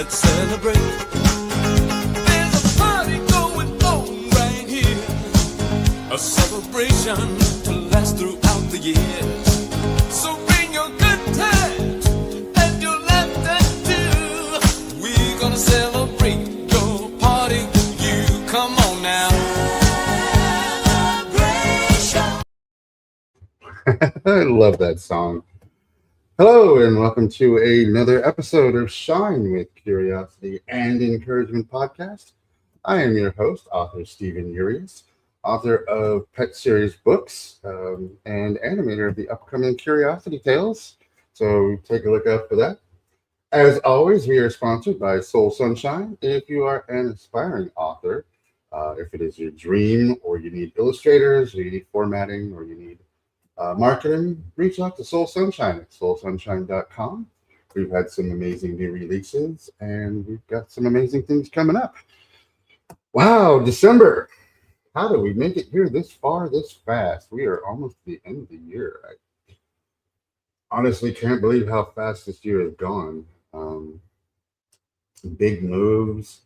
let's celebrate. There's a party going on right here, a celebration to last throughout the years. So bring your good times and your laughter too. We're gonna celebrate your party with you. Come on now. I love that song. Hello, and welcome to another episode of Shine with Curiosity and Encouragement podcast. I am your host, author Stephen Urias, author of Pet Series books and animator of the upcoming Curiosity Tales. So take a look out for that. As always, we are sponsored by Soul Sunshine. If you are an aspiring author, if it is your dream, or you need illustrators, or you need formatting, or you need marketing, reach out to Soul Sunshine at soulsunshine.com. We've had some amazing new releases, and we've got some amazing things coming up. Wow, December. How do we make it here this far, this fast? We are almost at the end of the year. I honestly can't believe how fast this year has gone. Big moves,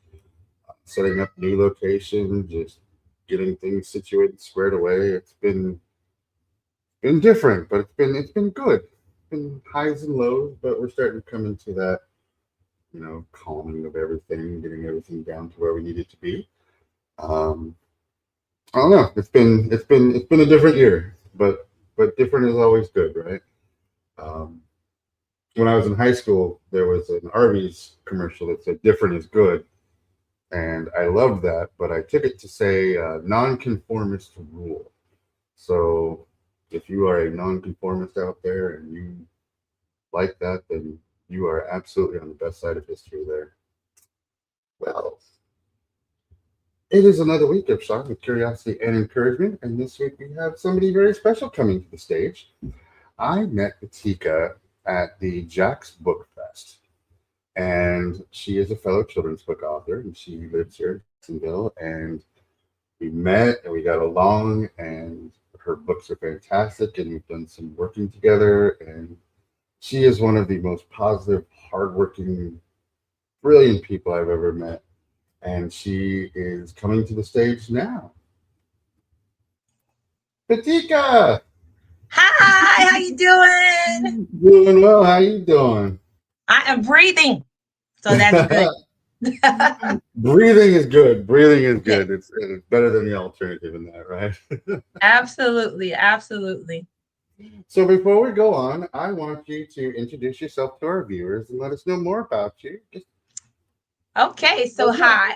setting up new locations, just getting things situated, squared away. It's been different, but it's been good. It's been highs and lows, but we're starting to come into that, calming of everything, getting everything down to where we need it to be. I don't know. It's been a different year, but different is always good, right? When I was in high school, there was an Arby's commercial that said "different is good," and I loved that, but I took it to say "nonconformist rule." So if you are a nonconformist out there and you like that, then you are absolutely on the best side of history there. Well, it is another week of Shine with Curiosity and Encouragement, and this week we have somebody very special coming to the stage. I met PeTika at the Jack's Book Fest, and she is a fellow children's book author, and she lives here in Jacksonville, and we met and we got along, and her books are fantastic, and we've done some working together, and she is one of the most positive, hardworking, brilliant people I've ever met, and she is coming to the stage now. PeTika! Hi, how you doing? Doing well. How you doing? I am breathing, so that's good. Breathing is good. Breathing is Yeah. good. It's better than the alternative in that, right? Absolutely, absolutely. So before we go on, I want you to introduce yourself to our viewers and let us know more about you. Okay, so Okay. hi,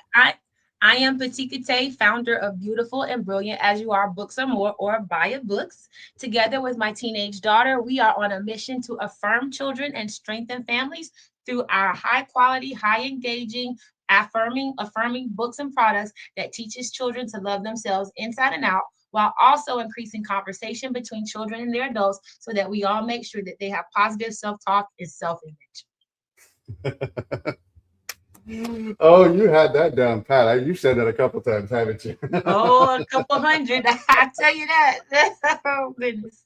I am PeTika Tave, founder of Beautiful and Brilliant As You Are Books and More, or BayaBooks. Together with my teenage daughter, we are on a mission to affirm children and strengthen families through our high quality, high engaging, affirming books and products that teaches children to love themselves inside and out, while also increasing conversation between children and their adults so that we all make sure that they have positive self-talk and self-image. Oh, you had that down pat. You said that a couple times, haven't you? Oh, a couple hundred. I tell you that. Oh, goodness.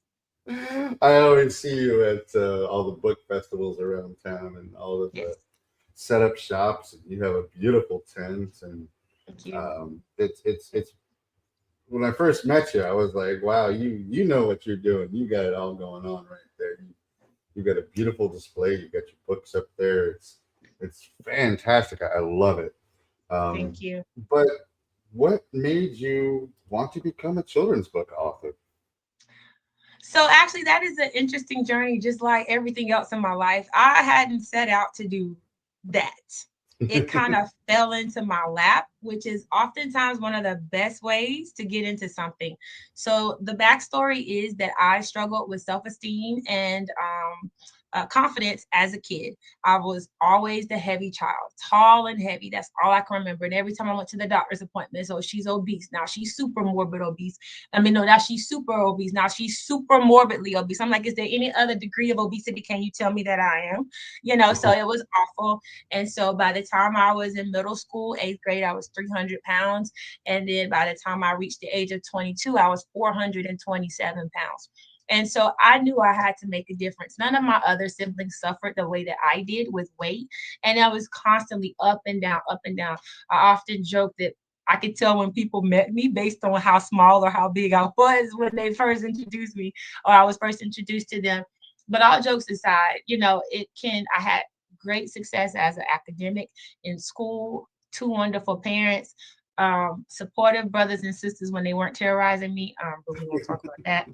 I always see you at all the book festivals around town and all of the Yes. set up shops. And you have a beautiful tent, and Thank you. it's. When I first met you, I was like, "Wow, you know what you're doing. You got it all going on right there. You got a beautiful display. You got your books up there. It's fantastic. I love it." Thank you. But what made you want to become a children's book author? So actually, that is an interesting journey, just like everything else in my life. I hadn't set out to do that. It kind of fell into my lap, which is oftentimes one of the best ways to get into something. So the backstory is that I struggled with self-esteem and confidence as a kid. I was always the heavy child, tall and heavy. That's all I can remember. And every time I went to the doctor's appointment, so she's obese. Now she's super morbid obese. No, now she's super obese. Now she's super morbidly obese. I'm like, is there any other degree of obesity? Can you tell me that I am? So it was awful. And so by the time I was in middle school, 8th grade, I was 300 pounds. And then by the time I reached the age of 22, I was 427 pounds. And so I knew I had to make a difference. None of my other siblings suffered the way that I did with weight. And I was constantly up and down, up and down. I often joke that I could tell when people met me based on how small or how big I was when they first introduced me, or I was first introduced to them. But all jokes aside, I had great success as an academic in school, two wonderful parents, supportive brothers and sisters when they weren't terrorizing me. But we won't talk about that.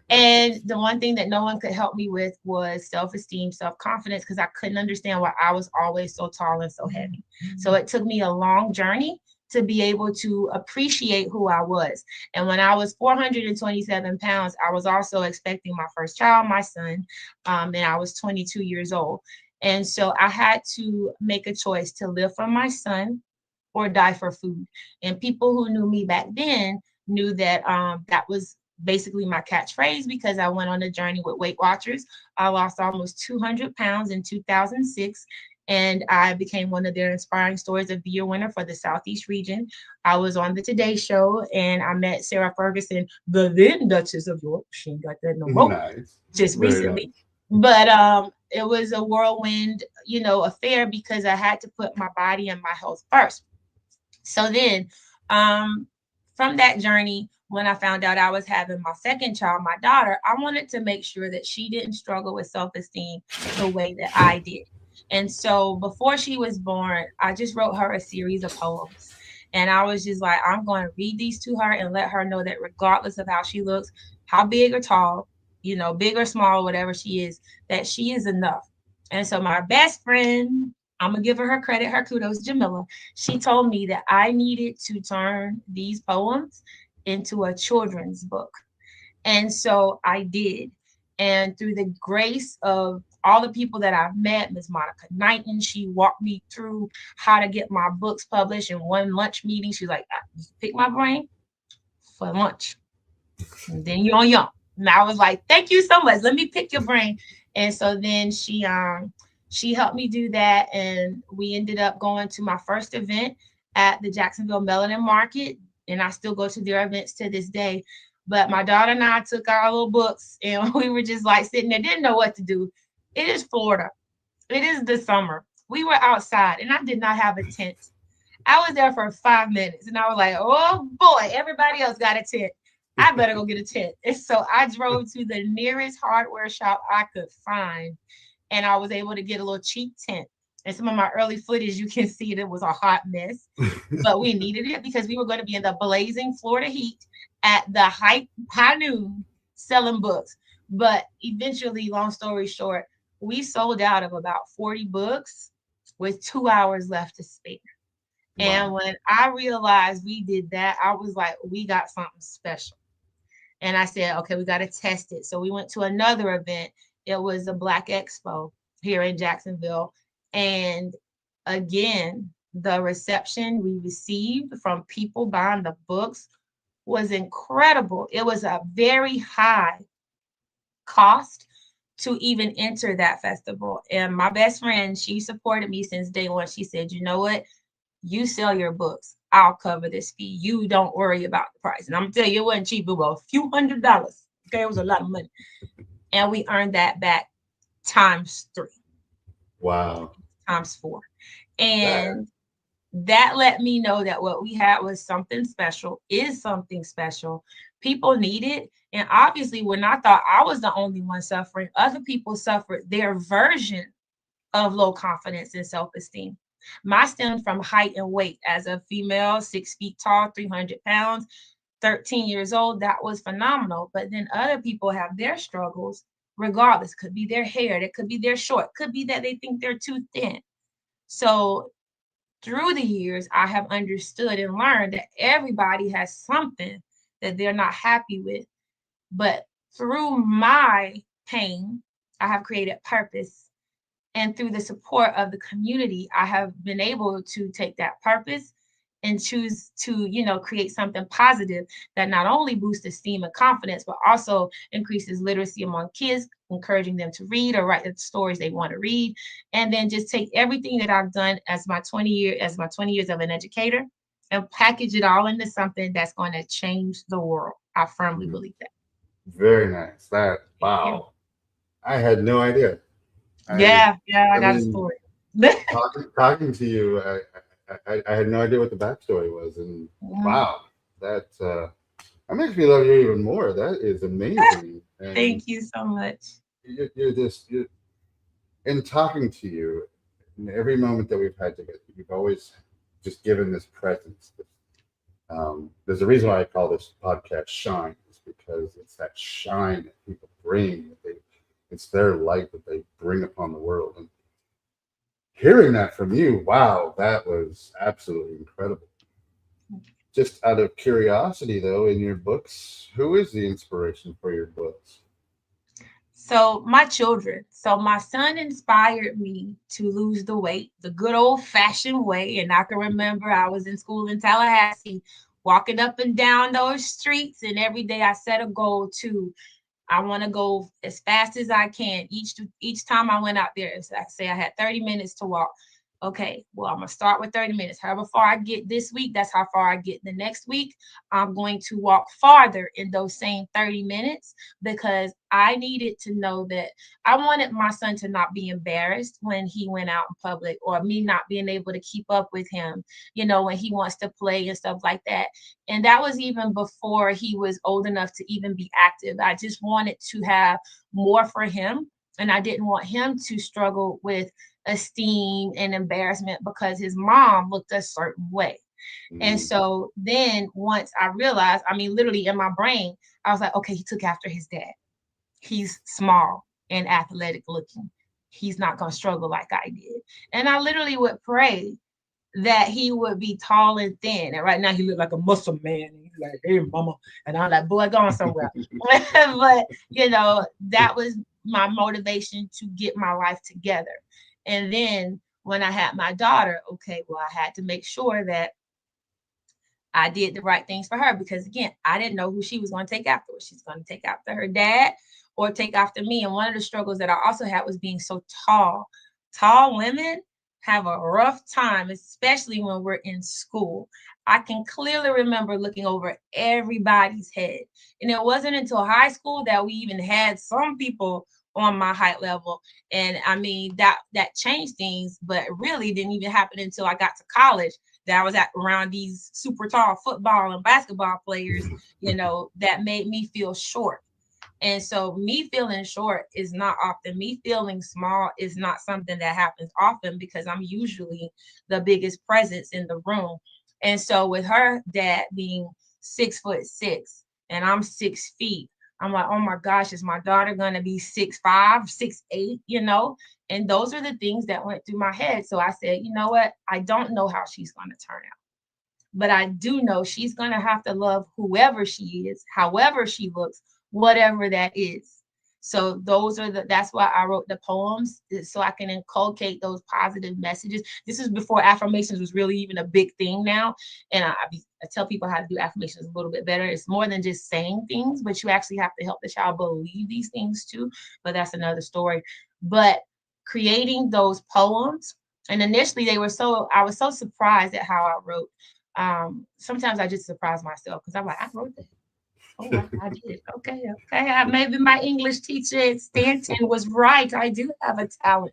And the one thing that no one could help me with was self-esteem, self-confidence, because I couldn't understand why I was always so tall and so heavy. So it took me a long journey to be able to appreciate who I was. And when I was 427 pounds, I was also expecting my first child, my son, and I was 22 years old. And so I had to make a choice to live for my son or die for food. And people who knew me back then knew that that was basically my catchphrase, because I went on a journey with Weight Watchers. I lost almost 200 pounds in 2006, and I became one of their Inspiring Stories of the Year winner for the Southeast region. I was on the Today Show, and I met Sarah Ferguson, the then Duchess of York. She ain't got that no more. Nice. Just Very recently. nice. But it was a whirlwind, affair, because I had to put my body and my health first. So then, from that journey, when I found out I was having my second child, my daughter, I wanted to make sure that she didn't struggle with self-esteem the way that I did. And so before she was born, I just wrote her a series of poems. And I was just like, I'm going to read these to her and let her know that regardless of how she looks, how big or tall, big or small, whatever she is, that she is enough. And so my best friend, I'm going to give her credit, her kudos, Jamila. She told me that I needed to turn these poems into a children's book. And so I did. And through the grace of all the people that I've met, Ms. Monica Knighton, she walked me through how to get my books published. In one lunch meeting, she's like, pick my brain for lunch. And then you're on your own. And I was like, thank you so much. Let me pick your brain. And so then she helped me do that. And we ended up going to my first event at the Jacksonville Melanin Market. And I still go to their events to this day. But my daughter and I took our little books and we were just like sitting there, didn't know what to do. It is Florida. It is the summer. We were outside and I did not have a tent. I was there for 5 minutes and I was like, oh boy, everybody else got a tent. I better go get a tent. And so I drove to the nearest hardware shop I could find. And I was able to get a little cheap tent. And some of my early footage, you can see it was a hot mess, but we needed it because we were going to be in the blazing Florida heat at the high noon selling books. But eventually, long story short, we sold out of about 40 books with 2 hours left to spare. Wow. And when I realized we did that, I was like, we got something special. And I said, okay, we got to test it. So we went to another event. It was a Black Expo here in Jacksonville. And again, the reception we received from people buying the books was incredible. It was a very high cost to even enter that festival. And my best friend, she supported me since day one. She said, you know what? You sell your books. I'll cover this fee. You don't worry about the price. And I'm gonna tell you, it wasn't cheap. It was a few $100s. Okay, it was a lot of money. And we earned that back times 3. Wow. Times 4. And that let me know that what we had was something special, is something special. People need it. And obviously, when I thought I was the only one suffering, other people suffered their version of low confidence and self-esteem. My stemmed from height and weight. As a female, 6 feet tall, 300 pounds, 13 years old, that was phenomenal. But then other people have their struggles regardless. Could be their hair, that could be their short, could be that they think they're too thin. So through the years, I have understood and learned that everybody has something that they're not happy with. But through my pain, I have created purpose. And through the support of the community, I have been able to take that purpose and choose to, create something positive that not only boosts esteem and confidence, but also increases literacy among kids, encouraging them to read or write the stories they want to read. And then just take everything that I've done as my 20 years of an educator and package it all into something that's going to change the world. I firmly believe that. Very nice. That, Thank you. wow. I had no idea. I Yeah, I I got a mean, story. talking to you, I had no idea what the backstory was, and Mhm. wow, that makes me love you even more. That is amazing, and Thank you so much. you're in talking to you, in every moment that we've had together, you've always just given this presence. There's a reason why I call this podcast "Shine," is because it's that shine that people bring. It's their light that they bring upon the world, and hearing that from you, wow, that was absolutely incredible. Just out of curiosity, though, in your books, who is the inspiration for your books? So my children. So my son inspired me to lose the weight the good old fashioned way. And I can remember I was in school in Tallahassee, walking up and down those streets, and every day I set a goal to I want to go as fast as I can. Each time I went out there, as I say I had 30 minutes to walk. Okay, well, I'm gonna start with 30 minutes. However far I get this week, that's how far I get the next week. I'm going to walk farther in those same 30 minutes because I needed to know that I wanted my son to not be embarrassed when he went out in public, or me not being able to keep up with him, when he wants to play and stuff like that. And that was even before he was old enough to even be active. I just wanted to have more for him. And I didn't want him to struggle with esteem and embarrassment because his mom looked a certain way. And Mm, so then once I realized, I mean, literally in my brain, I was like, okay, he took after his dad. He's small and athletic looking. He's not going to struggle like I did. And I literally would pray that he would be tall and thin. And right now he looked like a muscle man. And he's like, hey, mama. And I'm like, boy, going somewhere. But, that was my motivation to get my life together. And then when I had my daughter, okay, well, I had to make sure that I did the right things for her because again, I didn't know who she was going to take after. Was she's going to take after her dad or take after me? And one of the struggles that I also had was being so tall. Tall women have a rough time, especially when we're in school. I can clearly remember looking over everybody's head. And it wasn't until high school that we even had some people on my height level. And I mean that changed things, but really didn't even happen until I got to college that I was at around these super tall football and basketball players, that made me feel short. And so me feeling short is not often. Me feeling small is not something that happens often because I'm usually the biggest presence in the room. And so with her dad being 6'6" and I'm 6 feet, I'm like, oh my gosh, is my daughter gonna be 6'5", 6'8"? And those are the things that went through my head. So I said, you know what? I don't know how she's gonna turn out. But I do know she's going to have to love whoever she is, however she looks, whatever that is. So that's why I wrote the poems so I can inculcate those positive messages. This is before affirmations was really even a big thing now. And I tell people how to do affirmations a little bit better. It's more than just saying things, but you actually have to help the child believe these things too. But that's another story. But creating those poems, and initially I was so surprised at how I wrote. Sometimes I just surprise myself because I'm like, I wrote that. Oh, I did. Okay, okay. Maybe my English teacher at Stanton was right. I do have a talent.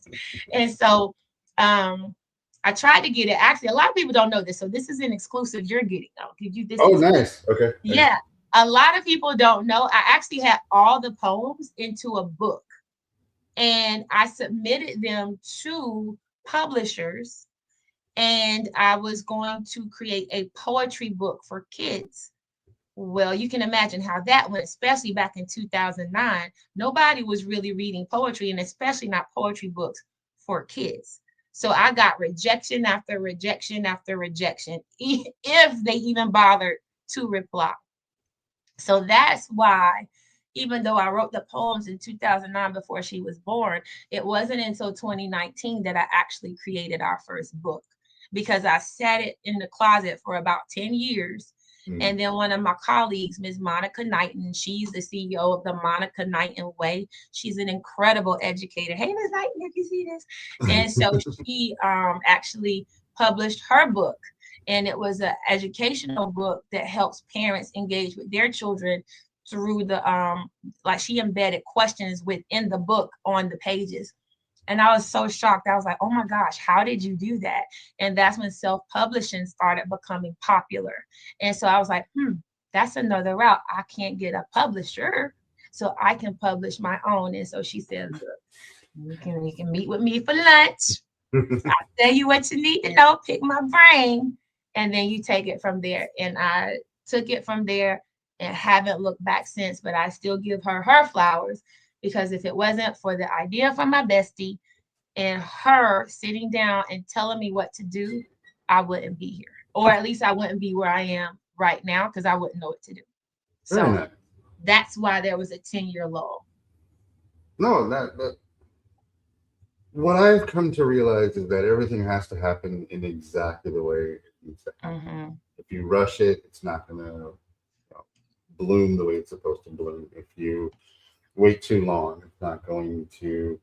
And so I tried to get it. Actually, a lot of people don't know this. So this is an exclusive you're getting. I'll give you this oh, exclusive. nice. Okay. Thanks. Yeah. A lot of people don't know. I actually had all the poems into a book and I submitted them to publishers and I was going to create a poetry book for kids. Well, you can imagine how that went, especially back in 2009. Nobody was really reading poetry, and especially not poetry books for kids. So I got rejection after rejection after rejection, if they even bothered to reply. So that's why, even though I wrote the poems in 2009 before she was born, it wasn't until 2019 that I actually created our first book because I sat it in the closet for about 10 years. Mm. And then one of my colleagues, Ms. Monica Knighton, she's the CEO of the Monica Knighton Way. She's an incredible educator. Hey, Ms. Knighton, if you see this. And so she actually published her book and it was an educational book that helps parents engage with their children through the like she embedded questions within the book on the pages. And I was so shocked. I was like, oh my gosh, how did you do that? And that's when self-publishing started becoming popular. And so I was like, that's another route. I can't get a publisher, so I can publish my own. And so she said, look, you can meet with me for lunch. I'll tell you what you need to know, pick my brain, and then you take it from there. And I took it from there and haven't looked back since, but I still give her flowers, because if it wasn't for the idea from my bestie and her sitting down and telling me what to do, I wouldn't be here. Or at least I wouldn't be where I am right now, because I wouldn't know what to do. Very So nice. that's why there was a 10-year lull. No, that what I've come to realize is that everything has to happen in exactly the way it needs to happen. If you rush it, it's not going to bloom the way it's supposed to bloom. If you wait too long, it's not going to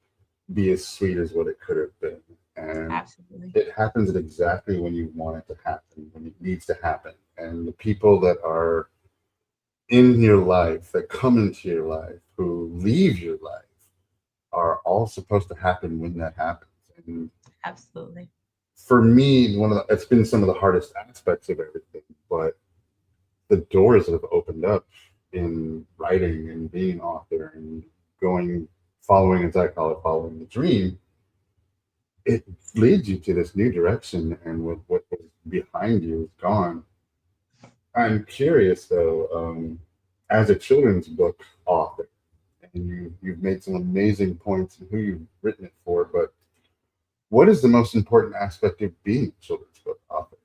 be as sweet as what it could have been. And Absolutely. it happens at exactly when you want it to happen, when it needs to happen. And the people that are in your life, that come into your life, who leave your life, are all supposed to happen when that happens. And Absolutely. for me, it's been some of the hardest aspects of everything, but the doors that have opened up in writing and being an author and following, as I call it, following the dream, it leads you to this new direction, and what was behind you is gone. I'm curious though, as a children's book author, and you've made some amazing points in who you've written it for, but what is the most important aspect of being a children's book author?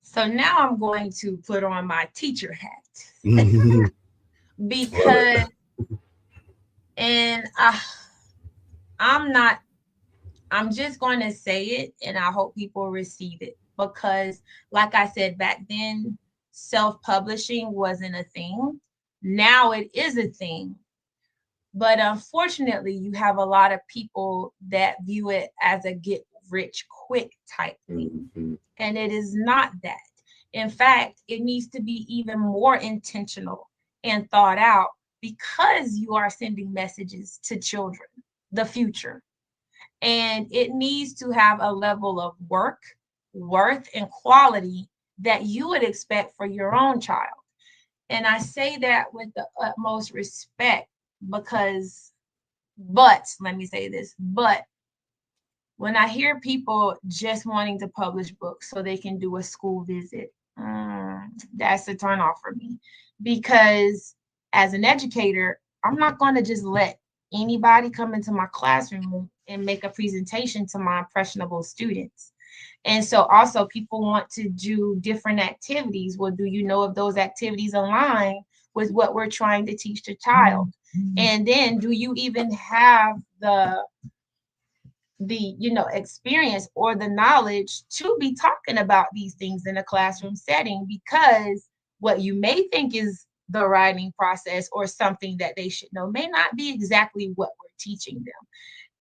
So now I'm going to put on my teacher hat. Love Because it. and I'm just going to say it, and I hope people receive it, because like I said, back then self-publishing wasn't a thing. Now it is a thing. But unfortunately, you have a lot of people that view it as a get rich quick type thing. Mhm. And it is not that. In fact, it needs to be even more intentional and thought out, because you are sending messages to children, the future. And it needs to have a level of work, worth, and quality that you would expect for your own child. And I say that with the utmost respect, because, but let me say this, but when I hear people just wanting to publish books so they can do a school visit, that's a turn off for me. Because as an educator, I'm not going to just let anybody come into my classroom and make a presentation to my impressionable students. And so also people want to do different activities. Well, do you know if those activities align with what we're trying to teach the child? And then do you even have the experience or the knowledge to be talking about these things in a classroom setting? Because what you may think is the writing process or something that they should know may not be exactly what we're teaching them.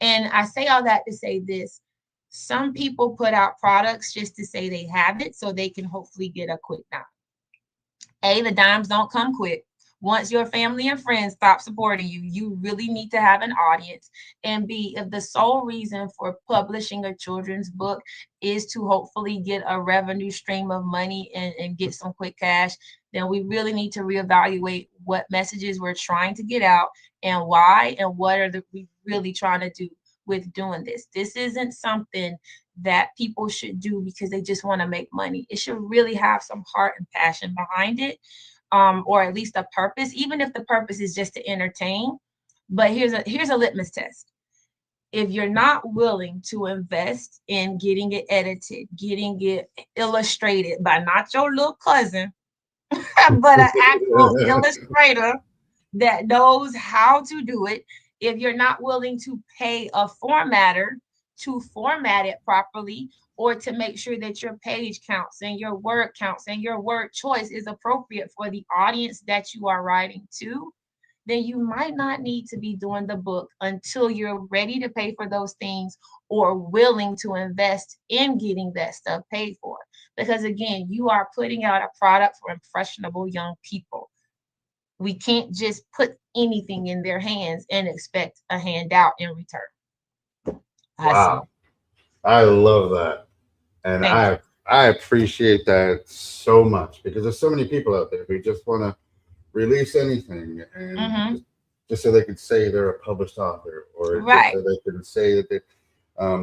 And I say all that to say this: some people put out products just to say they have it so they can hopefully get a quick dime. The dimes don't come quick. Once your family and friends stop supporting you, you really need to have an audience. And B, if the sole reason for publishing a children's book is to hopefully get a revenue stream of money and get some quick cash, then we really need to reevaluate what messages we're trying to get out and why, and what are we really trying to do with doing this. This isn't something that people should do because they just want to make money. It should really have some heart and passion behind it. Or at least a purpose, even if the purpose is just to entertain. But here's a litmus test. If you're not willing to invest in getting it edited, getting it illustrated by not your little cousin, but an actual illustrator that knows how to do it, if you're not willing to pay a formatter to format it properly, or to make sure that your page counts and your word counts and your word choice is appropriate for the audience that you are writing to, then you might not need to be doing the book until you're ready to pay for those things or willing to invest in getting that stuff paid for. Because again, you are putting out a product for impressionable young people. We can't just put anything in their hands and expect a handout in return. I see. Wow. I love that. And Thank you. I appreciate that so much because there's so many people out there who just want to release anything and Hmm. just so they can say they're a published author or just Right. so they can say that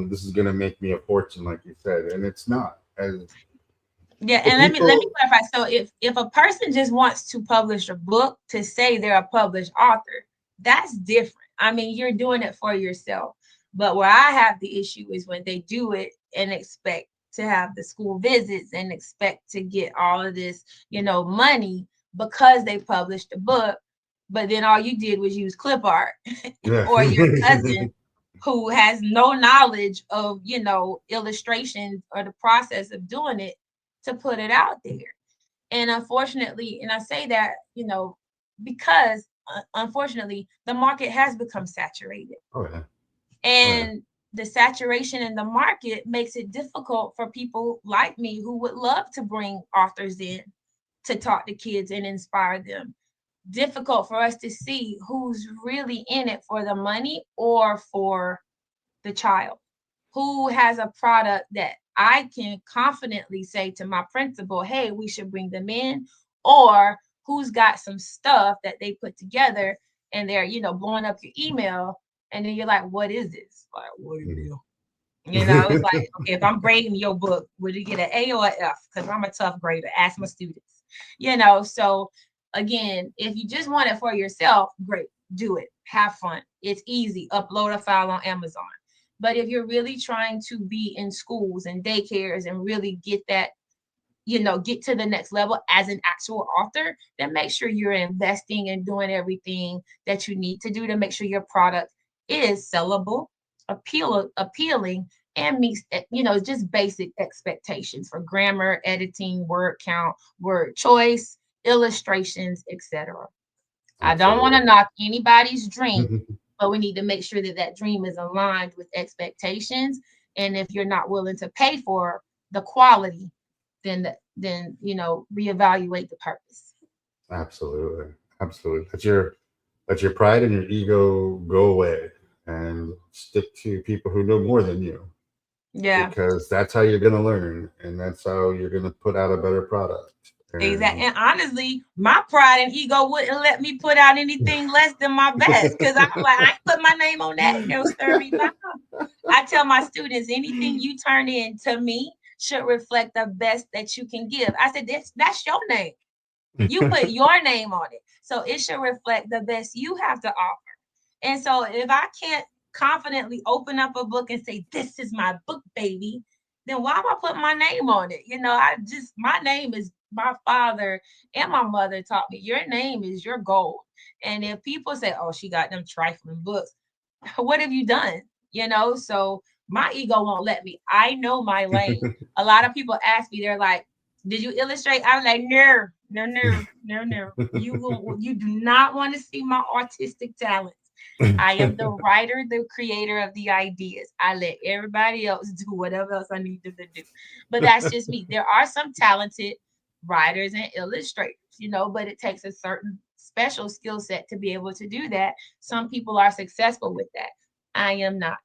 this is going to make me a fortune, like you said, and it's not. And Yeah, the and let me people, clarify. So if a person just wants to publish a book to say they're a published author, that's different. I mean, you're doing it for yourself. But where I have the issue is when they do it and expect to have the school visits and expect to get all of this, money because they published a book, but then all you did was use clip art yeah, or your cousin who has no knowledge of, illustrations or the process of doing it to put it out there. And unfortunately, and I say that, because unfortunately, the market has become saturated. oh yeah, oh yeah, And the saturation in the market makes it difficult for people like me who would love to bring authors in to talk to kids and inspire them. Difficult for us to see who's really in it for the money or for the child, who has a product that I can confidently say to my principal, hey, we should bring them in, or who's got some stuff that they put together and they're, blowing up your email. And then you're like, what is this? Like, what is Mhm. it? It's like, okay, if I'm grading your book, would you get an A or an F? Because I'm a tough grader. Ask my students. So again, if you just want it for yourself, great, do it. Have fun. It's easy. Upload a file on Amazon. But if you're really trying to be in schools and daycares and really get that, get to the next level as an actual author, then make sure you're investing and doing everything that you need to do to make sure your product is sellable, appealing, and meets, just basic expectations for grammar, editing, word count, word choice, illustrations, etc. I don't want to absolutely. knock anybody's dream, but we need to make sure that that dream is aligned with expectations. And if you're not willing to pay for the quality, then reevaluate the purpose. Absolutely, absolutely. Let your pride and your ego go away and stick to people who know more than you Yeah. because that's how you're going to learn and that's how you're going to put out a better product. Exactly. And And honestly, my pride and ego wouldn't let me put out anything less than my best because I'm like, I ain't put my name on that. They'll stir me down. I tell my students, anything you turn in to me should reflect the best that you can give. I said, that's your name. You put your name on it. So it should reflect the best you have to offer. And so if I can't confidently open up a book and say, this is my book, baby, then why am I putting my name on it? My name is my father and my mother taught me your name is your gold. And if people say, oh, she got them trifling books, what have you done? So my ego won't let me. I know my lane. A lot of people ask me, they're like, did you illustrate? I'm like, no, no, no, no, no. You do not want to see my artistic talents. I am the writer, the creator of the ideas. I let everybody else do whatever else I need them to do. But that's just me. There are some talented writers and illustrators, but it takes a certain special skill set to be able to do that. Some people are successful with that. I am not,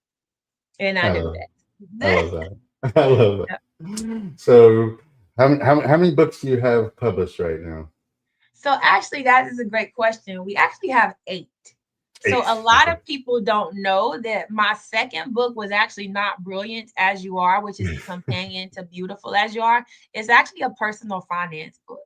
and I I know love, I that. love that. I love that. So, how many books do you have published right now? So actually, that is a great question. We actually have 8. So a Eight. lot Okay. of people don't know that my second book was actually not Brilliant as You Are, which is the companion to Beautiful as You Are. It's actually a personal finance book.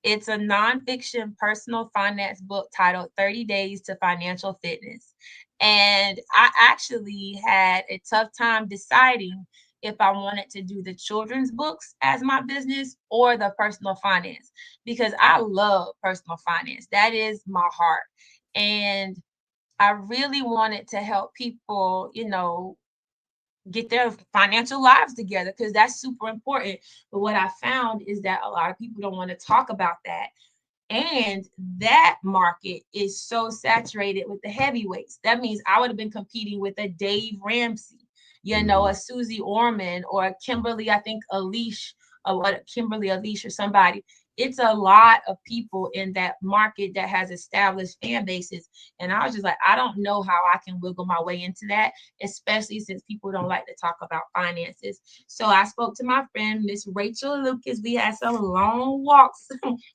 It's a nonfiction personal finance book titled 30 Days to Financial Fitness. And I actually had a tough time deciding if I wanted to do the children's books as my business or the personal finance because I love personal finance. That is my heart. And I really wanted to help people, get their financial lives together because that's super important. But what I found is that a lot of people don't want to talk about that. And that market is so saturated with the heavyweights. That means I would have been competing with a Dave Ramsey, a Mhm. Susie Orman or a Kimberly, I think Alish, or what Kimberly Alish or somebody. it's a lot of people in that market that has established fan bases. And I was just like, I don't know how I can wiggle my way into that, especially since people don't like to talk about finances. So I spoke to my friend, Miss Rachel Lucas. We had some long walks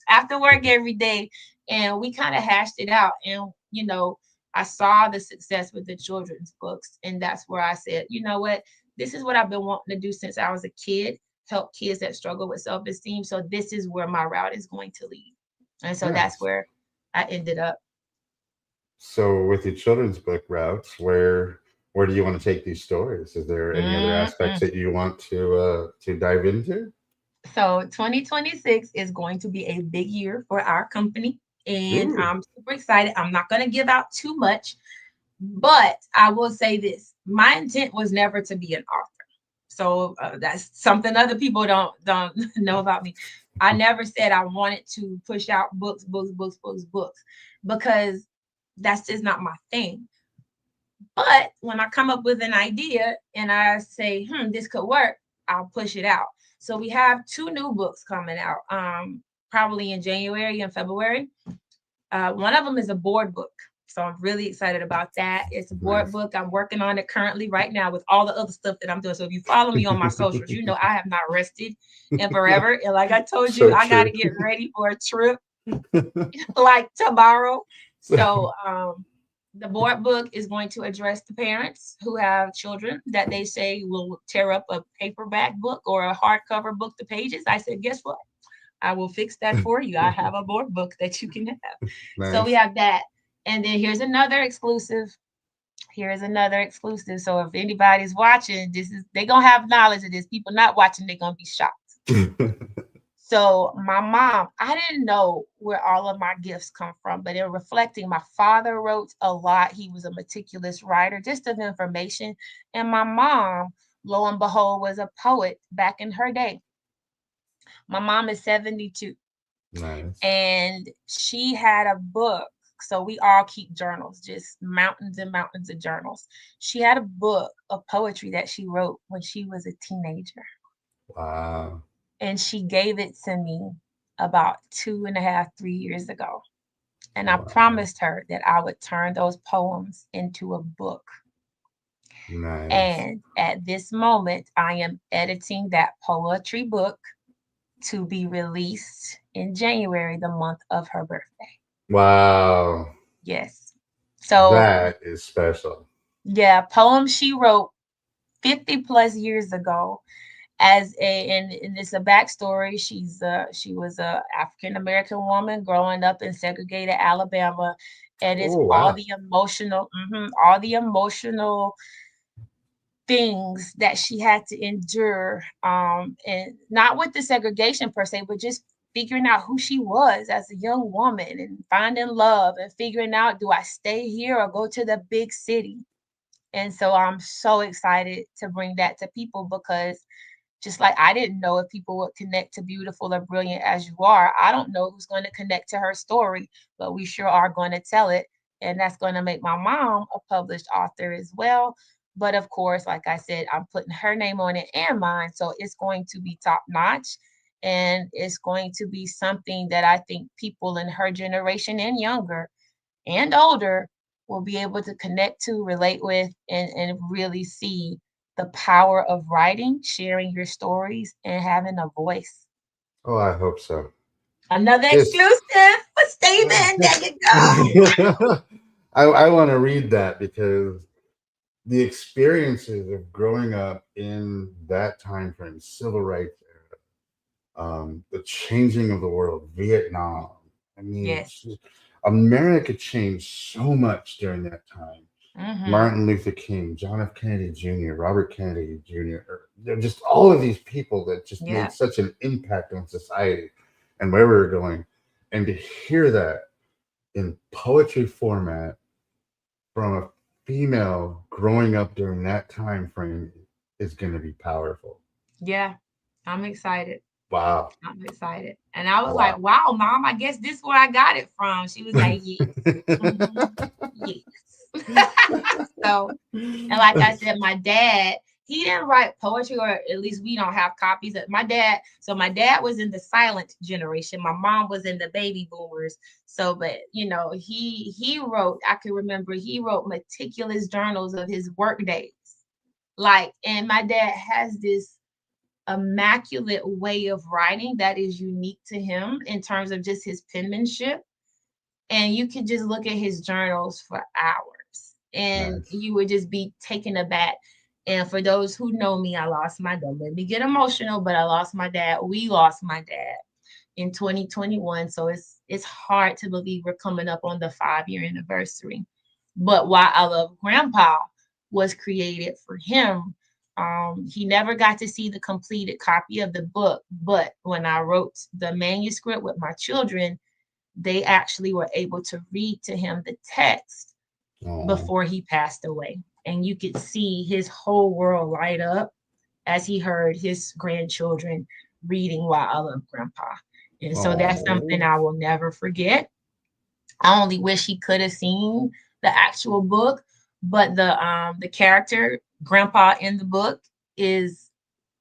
after work every day, and we kind of hashed it out. And, I saw the success with the children's books. And that's where I said, you know what? This is what I've been wanting to do since I was a kid, help kids that struggle with self-esteem. So this is where my route is going to lead. And so that's Nice. where I ended up. So with your children's book routes, where do you want to take these stories? Is there any other aspects Mm-mm. that you want to dive into? So 2026 is going to be a big year for our company. And Ooh. I'm super excited. I'm not going to give out too much, but I will say this. My intent was never to be an author. So that's something other people don't know about me. I never said I wanted to push out books, because that's just not my thing. But when I come up with an idea and I say, this could work, I'll push it out. So we have two new books coming out, probably in January and February. One of them is a board book. So I'm really excited about that. It's a board Nice. book. I'm working on it currently right now with all the other stuff that I'm doing. So if you follow me on my socials, I have not rested in forever. And like I told you, So I got to true. get ready for a trip like tomorrow. So the board book is going to address the parents who have children that they say will tear up a paperback book or a hardcover book to pages. I said, guess what? I will fix that for you. I have a board book that you can have. So we Nice. have that. And then here's another exclusive. Here's another exclusive. So if anybody's watching, they're gonna have knowledge of this. People not watching, they're gonna be shocked. So my mom, I didn't know where all of my gifts come from, but in reflecting, my father wrote a lot. He was a meticulous writer, just of information. And my mom, lo and behold, was a poet back in her day. My mom is 72, Nice. and she had a book. So we all keep journals, just mountains and mountains of journals. She had a book of poetry that she wrote when she was a teenager, Wow. and she gave it to me about 2.5, 3 years ago. And I Wow. promised her that I would turn those poems into a book. Nice. And at this moment, I am editing that poetry book to be released in January, the month of her birthday. Wow. Yes. So, That is special. yeah, poems she wrote 50 plus years ago. And it's a backstory. She was a African American woman growing up in segregated Alabama, and it's Oh, wow. all the emotional things that she had to endure, and not with the segregation per se, but just figuring out who she was as a young woman and finding love and figuring out, do I stay here or go to the big city? And so I'm so excited to bring that to people, because just like I didn't know if people would connect to Beautiful or Brilliant as You Are, I don't know who's going to connect to her story, but we sure are going to tell it. And that's going to make my mom a published author as well. But of course, like I said, I'm putting her name on it and mine. So it's going to be top notch. And it's going to be something that I think people in her generation and younger and older will be able to connect to, relate with, and really see the power of writing, sharing your stories, and having a voice. Oh, I hope so. Another Just exclusive for Stephen. There you go. I want to read that because the experiences of growing up in that time frame, civil rights era, the changing of the world, Vietnam. I mean, Yes. America changed so much during that time. Mm-hmm. Martin Luther King, John F. Kennedy Jr., Robert Kennedy Jr., just all of these people that just made Yeah. such an impact on society and where we were going. And to hear that in poetry format from a female growing up during that time frame is going to be powerful. Yeah. I'm excited. Wow. I'm excited. And I was like, Wow. wow, mom, I guess this is where I got it from. She was like, yes. Mhm. Yes. So, and like I said, my dad, he didn't write poetry, or at least we don't have copies of my dad. So my dad was in the silent generation. My mom was in the baby boomers. So, but he wrote, I can remember he wrote meticulous journals of his work days. Like, and my dad has this immaculate way of writing that is unique to him in terms of just his penmanship. And you could just look at his journals for hours and Nice. you would just be taken aback. And for those who know me, I lost my, don't let me get emotional, but I lost my dad. We lost my dad in 2021. So it's hard to believe we're coming up on the 5-year anniversary. But Why I Love Grandpa was created for him. He never got to see the completed copy of the book, but when I wrote the manuscript with my children, they actually were able to read to him the text Oh, before he passed away. And you could see his whole world light up as he heard his grandchildren reading Why I Love Grandpa. And so that's something oh, I will never forget. I only wish he could have seen the actual book, but the character Grandpa in the book is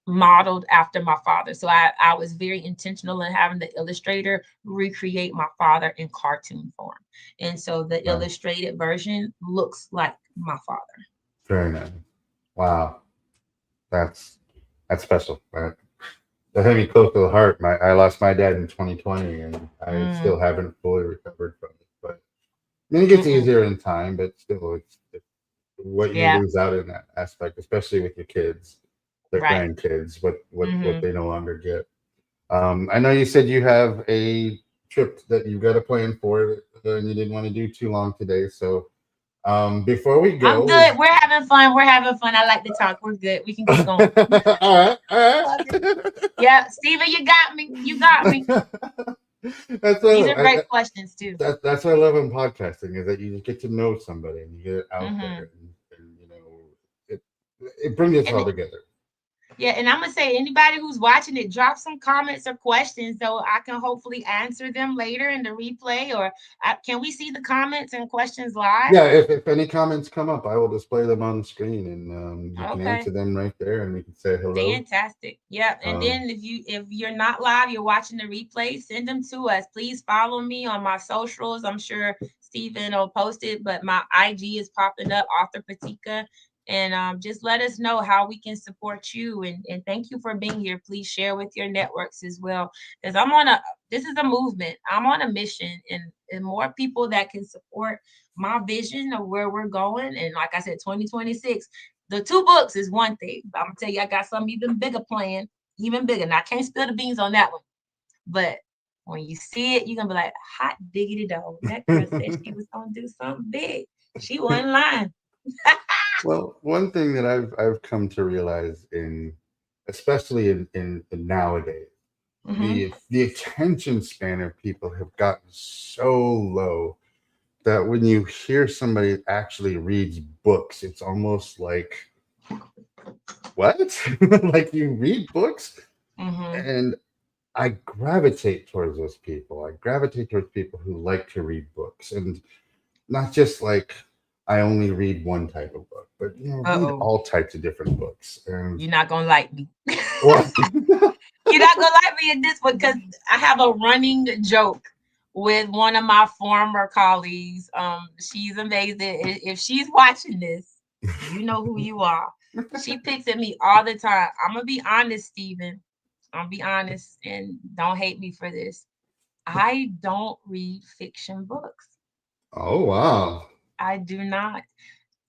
modeled after my father. So I was very intentional in having the illustrator recreate my father in cartoon form. And so the nice. illustrated version looks like my father. Very nice. Wow, that's that's special. That hit me close to the heart. I lost my dad in 2020, and I Mm, still haven't fully recovered from it. But I mean, it gets mm-mm. easier in time, but still, it's what you Yeah, lose out in that aspect, especially with your kids, their right. grandkids, what Hmm. they no longer get. I know you said you have a trip that you've got a plan for, and you didn't want to do too long today. So before we I'm go, good. is We're having fun. We're having fun. I like to talk. We're good. We can keep all going. right, all Love it. right. Yeah, Steven, you got me. You got me. That's These what are great questions too. that's what I love in podcasting is that you just get to know somebody and you get it out Hmm. there, and it it brings us And all together. yeah, and I'm gonna say anybody who's watching it, drop some comments or questions so I can hopefully answer them later in the replay. Or can we see the comments and questions live? Yeah, if any comments come up, I will display them on the screen, and you can Okay. answer them right there, and we can say hello. Fantastic. Yep. And Um, then if you're not live, you're watching the replay, send them to us. Please follow me on my socials. I'm sure Stephen will post it, but my IG is popping up, author PeTika. And just let us know how we can support you. And thank you for being here. Please share with your networks as well. Because this is a movement. I'm on a mission, and more people that can support my vision of where we're going. And like I said, 2026, the 2 books is one thing, but I'm gonna tell you, I got something even bigger planned, even bigger. Now I can't spill the beans on that one, but when you see it, you're gonna be like, hot diggity dog. That girl said she was gonna do something big. She wasn't lying. well, one thing that I've come to realize especially in nowadays, Hmm. the attention span of people have gotten so low that when you hear somebody actually reads books, it's almost like what? Like you read books? Hmm. And I gravitate towards those people. I gravitate towards people who like to read books, and not just like I only read one type of book, but read Uh-oh. all types of different books. And You're not gonna like me. well, You're not gonna like me in this one because I have a running joke with one of my former colleagues. She's amazing. If she's watching this, you know who you are. She picks at me all the time. I'm gonna be honest, Stephen. I'm gonna be honest, and don't hate me for this. I don't read fiction books. oh wow, I do not.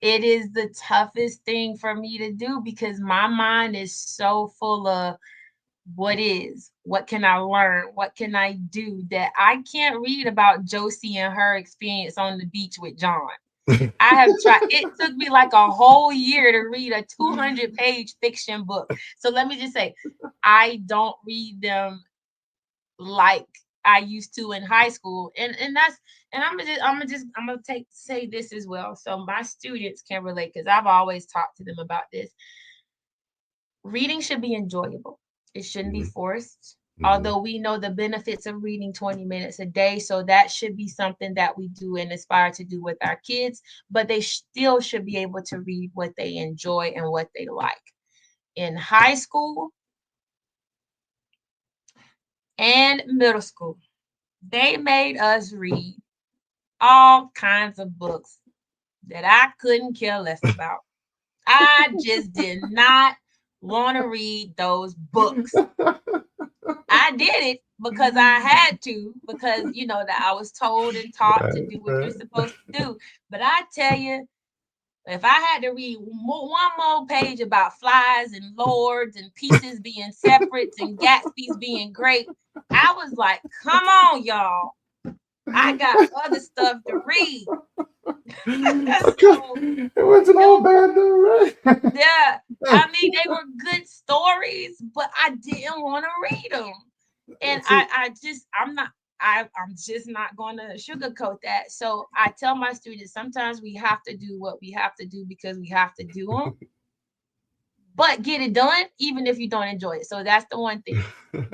It is the toughest thing for me to do because my mind is so full of what can I learn, what can I do, that I can't read about Josie and her experience on the beach with John. I have tried. It took me like a whole year to read a 200-page fiction book. So let me just say, I don't read them like I used to in high school. And that's, and I'm gonna say this as well. So my students can relate because I've always talked to them about this. Reading should be enjoyable. It shouldn't be hmm forced. hmm Although we know the benefits of reading 20 minutes a day, so that should be something that we do and aspire to do with our kids, but they still should be able to read what they enjoy and what they like. in high school and middle school, they made us read all kinds of books that I couldn't care less about. I just did not want to read those books. I did it because I had to, because that I was told and taught to do what you're supposed to do. But I tell you, if I had to read one more page about flies and lords and pieces being separates and Gatsby's being great, I was like, come on, y'all. I got other stuff to read. So, it wasn't all bad though, right? Yeah. I mean, they were good stories, but I didn't want to read them. And I'm just not going to sugarcoat that. So I tell my students, sometimes we have to do what we have to do because we have to do them, but get it done, even if you don't enjoy it. So that's the one thing.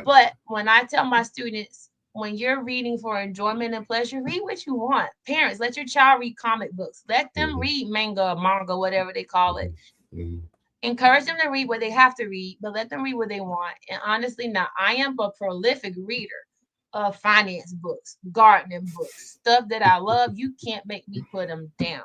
But when I tell my students, when you're reading for enjoyment and pleasure, read what you want. Parents, let your child read comic books. Let them read manga, whatever they call it. Encourage them to read what they have to read, but let them read what they want. And honestly, now I am a prolific reader of finance books, gardening books, stuff that I love. You can't make me put them down.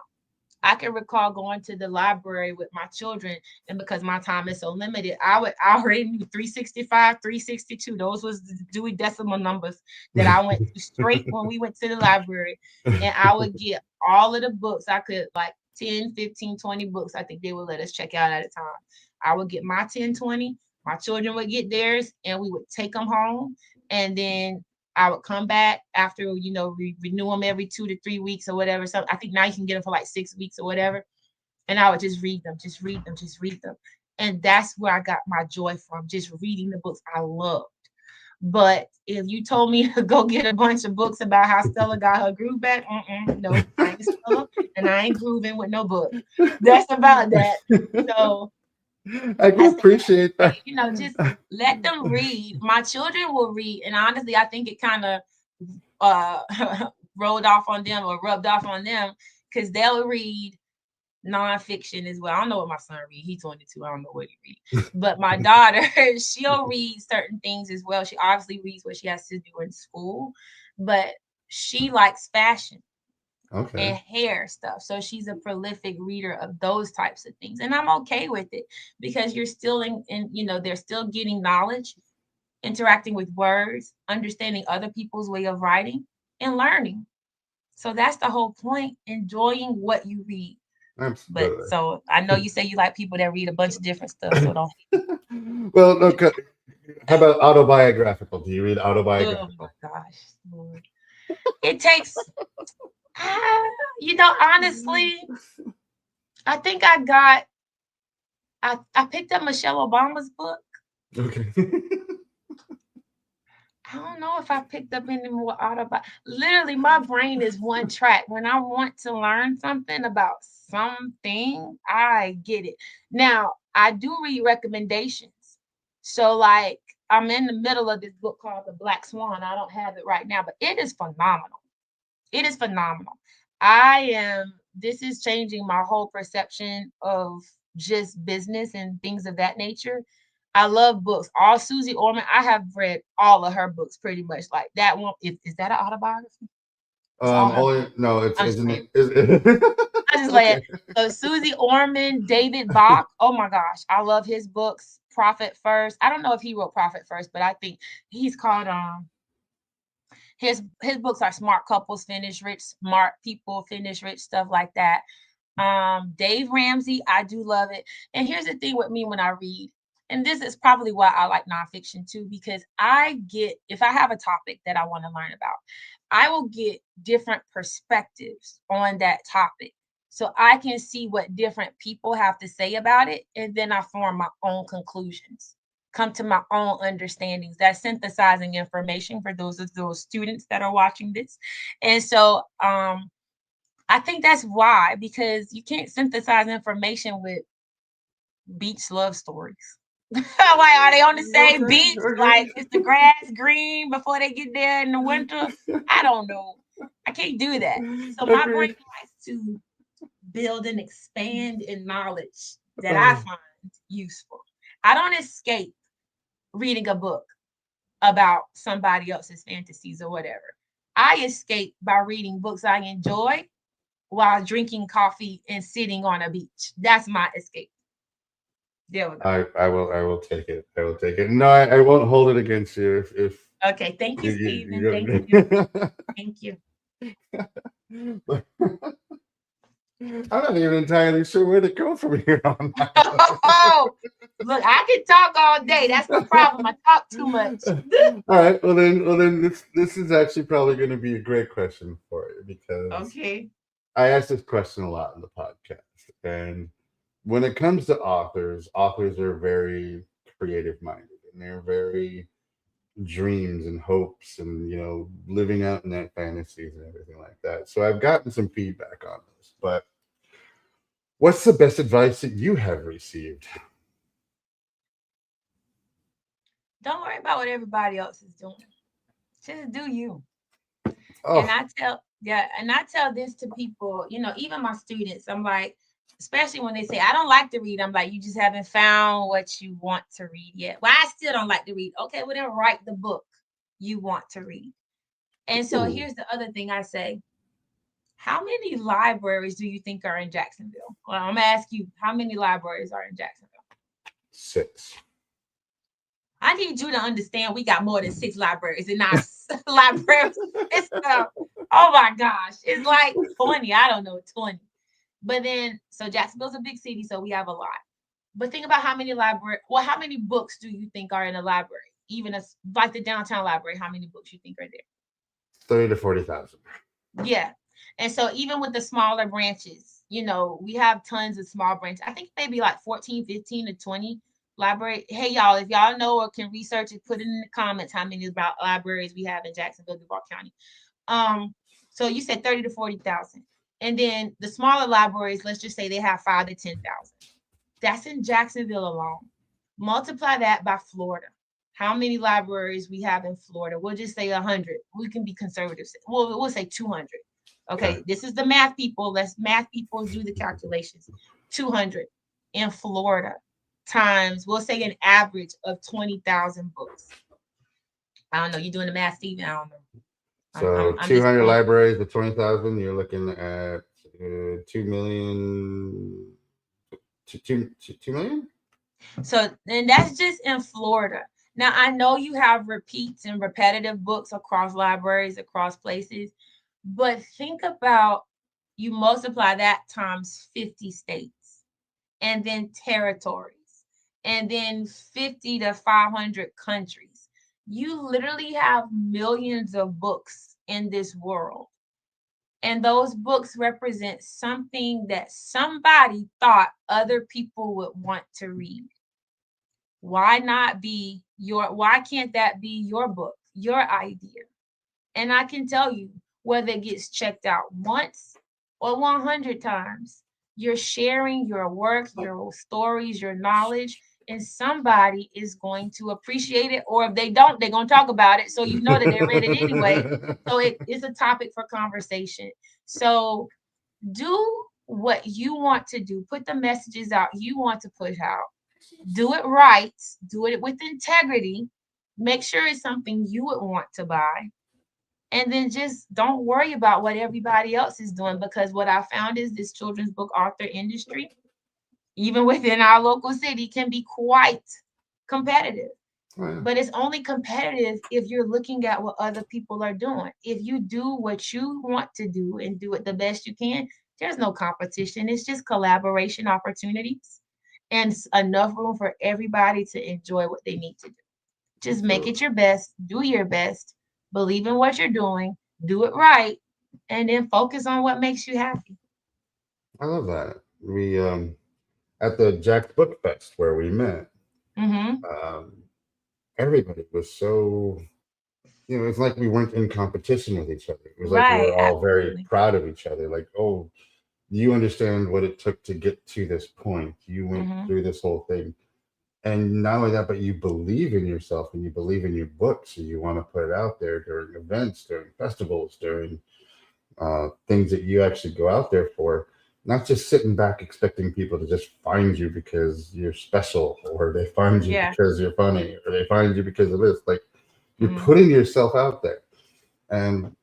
I can recall going to the library with my children, and because my time is so limited, I already knew 365, 362. Those was the Dewey Decimal numbers that I went to straight when we went to the library. And I would get all of the books. I could, like 10, 15, 20 books. I think they would let us check out at a time. I would get my 10, 20. My children would get theirs, and we would take them home. And then I would come back after, renew them every 2 to 3 weeks or whatever. So I think now you can get them for like 6 weeks or whatever. And I would just read them, just read them, just read them. And that's where I got my joy from, just reading the books I loved. But if you told me to go get a bunch of books about how Stella got her groove back, no, I ain't Stella and I ain't grooving with no book. That's about that. So I can appreciate that. Just let them read. My children will read, and honestly, I think it kind of rolled off on them or rubbed off on them because they'll read nonfiction as well. I don't know what my son read. He's 22. I don't know what he read. But my daughter, she'll read certain things as well. She obviously reads what she has to do in school, but she likes fashion. And hair stuff. So she's a prolific reader of those types of things. And I'm okay with it because you're still they're still getting knowledge, interacting with words, understanding other people's way of writing, and learning. So that's the whole point, enjoying what you read. Absolutely. But so I know you say you like people that read a bunch of different stuff. So don't. Well, look, how about autobiographical? Do you read autobiographical? Oh my gosh, Lord. It takes honestly, I think I picked up Michelle Obama's book. Okay. I don't know if I picked up any more Literally, my brain is one track. When I want to learn something about something, I get it. Now, I do read recommendations. So, like, I'm in the middle of this book called The Black Swan. I don't have it right now, but it is phenomenal. It is phenomenal. This is changing my whole perception of just business and things of that nature. I love books. All Susie Orman, I have read all of her books pretty much. Like that one, is that an autobiography? No, it's I'm isn't it? I just like it. So Susie Orman, David Bach. Oh my gosh, I love his books. Profit First. I don't know if he wrote Profit First, but I think he's called his books are Smart Couples Finish Rich, Smart People Finish Rich, stuff like that. Dave Ramsey, I do love it. And here's the thing with me when I read, and this is probably why I like nonfiction too, because if I have a topic that I want to learn about, I will get different perspectives on that topic. So I can see what different people have to say about it, and then I form my own conclusions, come to my own understandings. That's synthesizing information for those students that are watching this. And so I think that's why, because you can't synthesize information with beach love stories. Like, are they on the same beach? Like, is the grass green before they get there in the winter? I don't know. I can't do that. So my brain likes to build and expand in knowledge that I find useful. I don't escape reading a book about somebody else's fantasies or whatever. I escape by reading books I enjoy while drinking coffee and sitting on a beach. That's my escape. There we go. I will take it. I will take it. No, I won't hold it against you if Okay, thank you, Stephen. Thank you. you Thank you. I'm not even entirely sure where to go from here on that. Oh, look, I can talk all day. That's my problem. I talk too much. All right. Well then, this is actually probably going to be a great question for you because Okay. I ask this question a lot in the podcast, and when it comes to authors are very creative minded, and they're very dreams and hopes, and living out in that fantasies and everything like that. So I've gotten some feedback on this, but what's the best advice that you have received? Don't worry about what everybody else is doing. Just do you. And Oh, I tell this to people, even my students, I'm like, especially when they say, I don't like to read, I'm like, you just haven't found what you want to read yet. Well, I still don't like to read. Okay, well, then write the book you want to read. And so ooh, here's the other thing I say. How many libraries do you think are in Jacksonville? Well, I'm gonna ask you, how many libraries are in Jacksonville? 6. I need you to understand we got more than 6 libraries in our library system. Oh my gosh. It's like 20. I don't know, 20. But then, so Jacksonville's a big city, so we have a lot. But think about how many books do you think are in a library? Even as like the downtown library, how many books you think are there? 30 to 40,000. Yeah. And so even with the smaller branches, we have tons of small branches. I think maybe like 14, 15 to 20 library. Hey, y'all, if y'all know or can research it, put it in the comments how many about libraries we have in Jacksonville, Duval County. So you said 30 to 40,000. And then the smaller libraries, let's just say they have 5 to 10,000. That's in Jacksonville alone. Multiply that by Florida. How many libraries we have in Florida? We'll just say 100. We can be conservative. We'll say 200. Okay. Okay, this is the math people. Let's math people do the calculations. 200 in Florida times, we'll say an average of 20,000 books. I don't know. You're doing the math, Stephen. I don't know. I'm just 200 going. libraries with 20,000. You're looking at 2 million. 2 million. So then that's just in Florida. Now I know you have repeats and repetitive books across libraries, across places, but think about you multiply that times 50 states and then territories and then 50 to 500 countries. You literally have millions of books in this world. And those books represent something that somebody thought other people would want to read. Why can't that be your book, your idea? And I can tell you, whether it gets checked out once or 100 times, you're sharing your work, your stories, your knowledge, and somebody is going to appreciate it. Or if they don't, they're going to talk about it. So you know that they read it anyway. So it is a topic for conversation. So do what you want to do. Put the messages out you want to push out. Do it right. Do it with integrity. Make sure it's something you would want to buy. And then just don't worry about what everybody else is doing, because what I found is this children's book author industry, even within our local city, can be quite competitive. Oh, But it's only competitive if you're looking at what other people are doing. If you do what you want to do and do it the best you can, there's no competition. It's just collaboration opportunities and enough room for everybody to enjoy what they need to do. Just make it your best, do your best, believe in what you're doing, do it right, and then focus on what makes you happy. I love that. We at the Jack's Book Fest where we met. Mm-hmm. Um, Everybody was so, it's like we weren't in competition with each other. It was like we Right, were all very absolutely. proud of each other. Like, oh, you understand what it took to get to this point. You went Mm-hmm. through this whole thing. And not only that, but you believe in yourself and you believe in your book. So you want to put it out there during events, during festivals, during things that you actually go out there for. not just sitting back expecting people to just find you because you're special, or they find you Yeah. because you're funny, or they find you because of this. Like, you're Mm. putting yourself out there. And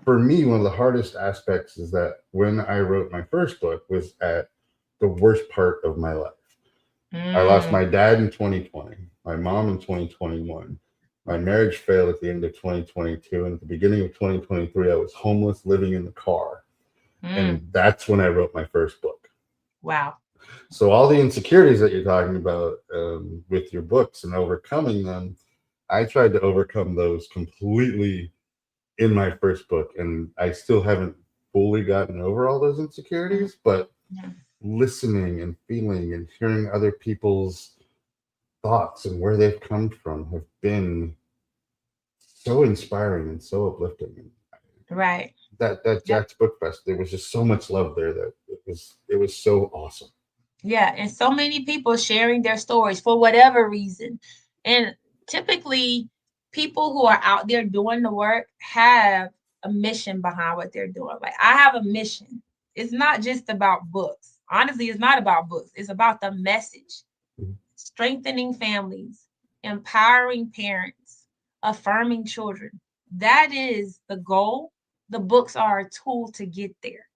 for me, one of the hardest aspects is that when I wrote my first book was at the worst part of my life. I lost Mm. my dad in 2020, my mom in 2021. My marriage failed at the end of 2022. And at the beginning of 2023, I was homeless, living in the car. Mm. And that's when I wrote my first book. Wow. So, all the insecurities that you're talking about with your books and overcoming them, I tried to overcome those completely in my first book. And I still haven't fully gotten over all those Mm. insecurities, but Yeah. listening and feeling and hearing other people's thoughts and where they've come from have been so inspiring and so uplifting. And Right. that Yep. Jack's Book Fest, there was just so much love there that it was so awesome. Yeah, and so many people sharing their stories for whatever reason. And typically, people who are out there doing the work have a mission behind what they're doing. Like, I have a mission. It's not just about books. Honestly, it's not about books. It's about the message. Mhm. Strengthening families, empowering parents, affirming children. That is the goal. The books are a tool to get there.